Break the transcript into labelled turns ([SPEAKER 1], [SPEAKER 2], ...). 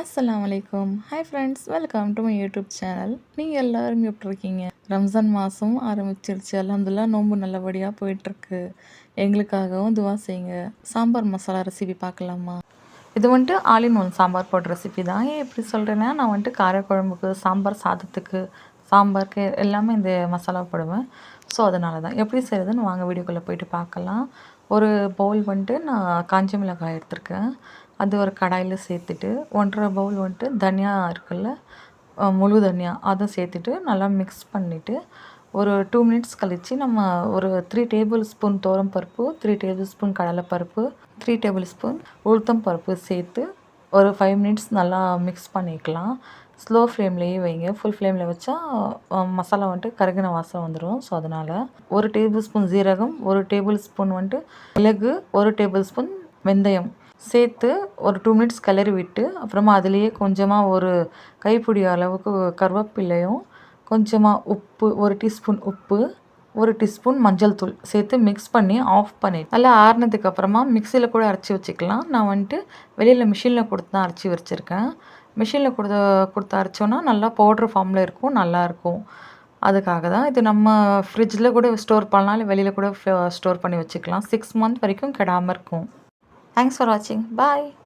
[SPEAKER 1] அஸ்ஸலாமு அலைக்கும். Hi friends, welcome to my YouTube channel. நீங்கள் எல்லோரும் எப்படி இருக்கீங்க? ரம்ஜான் மாதம் ஆரம்பிச்சிருச்சு. அல்ஹம்துலில்லாஹ் நோன்பு நல்லபடியாக போயிட்டுருக்கு. எங்களுக்காகவும் துவா செய்யுங்க. சாம்பார் மசாலா ரெசிபி பார்க்கலாமா? இது வந்துட்டு ஆல் இன் ஒன் சாம்பார் போடுற ரெசிபி தான். ஏன் எப்படி சொல்கிறேன்னா, நான் வந்துட்டு காரக்குழம்புக்கு, சாம்பார் சாதத்துக்கு, சாம்பாருக்கு எல்லாமே இந்த மசாலா போடுவேன். ஸோ அதனால தான். எப்படி செய்கிறதுன்னு வாங்க வீடியோக்குள்ளே போயிட்டு பார்க்கலாம். ஒரு பவுல் வந்துட்டு நான் காஞ்ச மிளகாய் எடுத்திருக்கேன். அது ஒரு கடாயில் சேர்த்துட்டு 1½ பவுல் வந்துட்டு தனியா இருக்குல்ல, முழு தனியா அதை சேர்த்துட்டு நல்லா மிக்ஸ் பண்ணிவிட்டு ஒரு 2 மினிட்ஸ் கழித்து நம்ம ஒரு 3 டேபிள் ஸ்பூன் பருப்பு, 3 டேபிள் ஸ்பூன் கடலைப்பருப்பு, 3 டேபிள் ஸ்பூன் உளுத்தம் பருப்பு சேர்த்து ஒரு 5 மினிட்ஸ் நல்லா மிக்ஸ் பண்ணிக்கலாம். ஸ்லோ ஃப்ளேம்லேயே வைங்க. ஃபுல் ஃப்ளேமில் வச்சா மசாலா வந்துட்டு கருகின வாசனை வந்துடும். ஸோ அதனால் 1 டேபிள் ஸ்பூன் ஜீரகம், 1 டேபிள் ஸ்பூன் வந்துட்டு மிளகு, 1 டேபிள் ஸ்பூன் வெந்தயம் சேர்த்து ஒரு 2 மினிட்ஸ் கிளறி விட்டு, அப்புறமா அதுலேயே கொஞ்சமாக ஒரு கைப்பிடி அளவுக்கு கருவேப்பிலையும், கொஞ்சமாக உப்பு, 1 டீஸ்பூன் உப்பு, 1 டீஸ்பூன் மஞ்சள் தூள் சேர்த்து மிக்ஸ் பண்ணி ஆஃப் பண்ணிவிட்டு நல்லா ஆறுனதுக்கு அப்புறமா மிக்சியில் கூட அரைச்சி வச்சுக்கலாம். நான் வந்துட்டு வெளியில் மிஷினில் கொடுத்து தான் அரைச்சி வச்சுருக்கேன். மிஷினில் கொடுத்து அரைச்சோன்னா நல்லா பவுட்ரு ஃபார்மில் இருக்கும், நல்லாயிருக்கும். அதுக்காக தான். இது நம்ம ஃப்ரிட்ஜில் கூட ஸ்டோர் பண்ணலாம், இல்லை வெளியில் கூட ஸ்டோர் பண்ணி வச்சுக்கலாம். 6 மந்த் வரைக்கும் கெடாமல் இருக்கும். தேங்க்ஸ் ஃபார் வாட்சிங். பாய்.